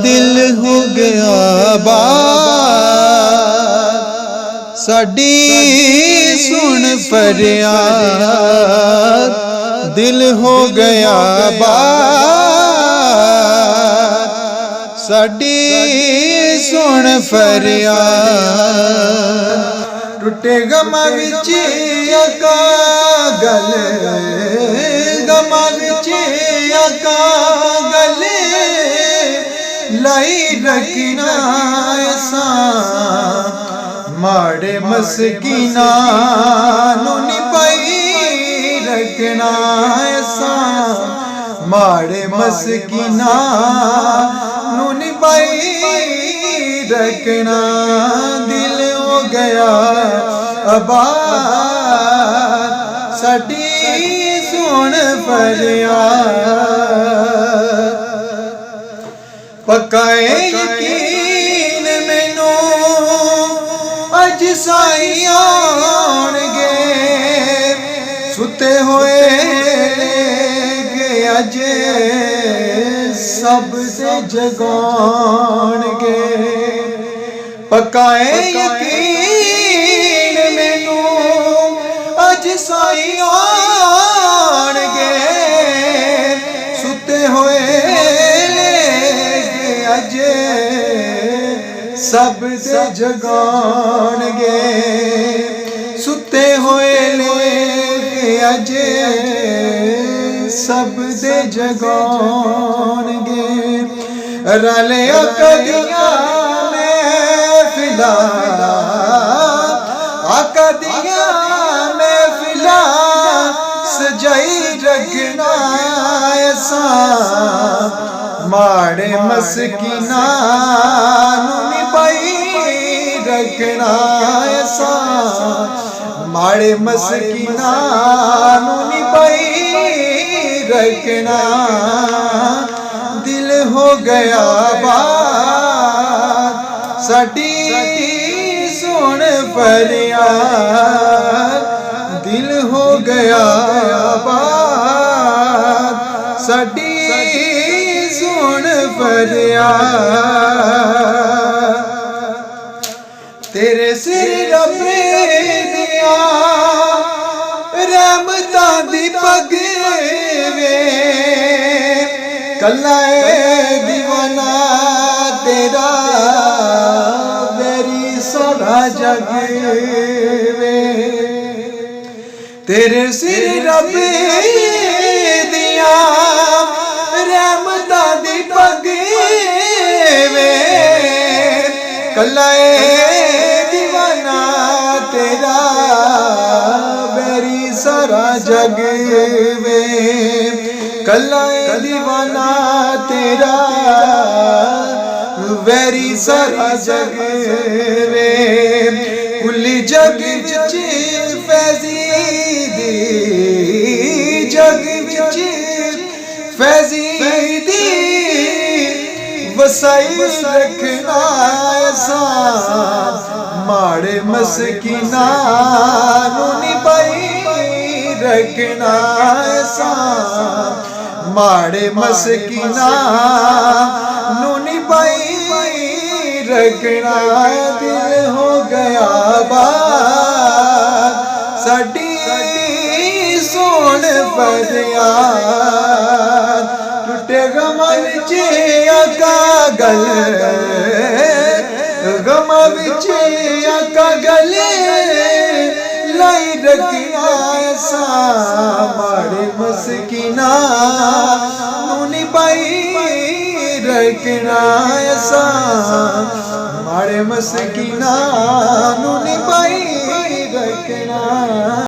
दिल हो गया बात साडी सुन फरियाद। दिल हो गया बात साडी सुन फरियाद। टुटे गमां विच आका गल, गमां विच आका गल लाई रखना ऐसा। माड़े मसकीना नूं नी पाई रखना ऐसा। माड़े मसकीना नूं नी पाई रखना। दिल हो गया आबाद साडी सुन फरियाद। पक्का यकीन मैनू अज साईं आउणगे। सुते होए अज सब ते जगाउणगे। पक्का यकीन मैनू अज साईं आउणगे। सुते होए अज सब ते जगाउणगे। सुते होए अज सब ते जगाउणगे। रलिया कदियां महफिलां, आका दियां महफिलां सजाई रखना ऐसा। माड़े मसकीना नूं नी पाई रखना ऐसा। माड़े मसकीना नूं नी पाई रखना। दिल हो गया बात साडी सुन फरियाद। दिल हो गया बात साडी सुन फरियाद। तेरे सिर रब दिया रहमतां दी पग वे। कल्ला दीवाना तेरा वेरी सारा जग वे। तेरे सिर रब दिया रहमतां दी पग वे। कल्ला दीवाना तेरा वेरी सारा जग वे। कल्ला दीवाना तेरा वेरी सारा जग वे। कुल जग विच फैज़ी दी, जग विच फैज़ी दी वसाई रखना ऐसा। माड़े मसकीना नूं नी पाई रखना ऐसा। माड़े मसकीना नूं नी पाई रखना। दिल हो गया बात साडी सुन फरियाद। टुटे गमां विच आका गल, गमां विच आका गल लाई रखना ऐसा। माड़े मसकीना नूं नी पाई रखना ऐसा। माड़े मसकीना नूं नी पाई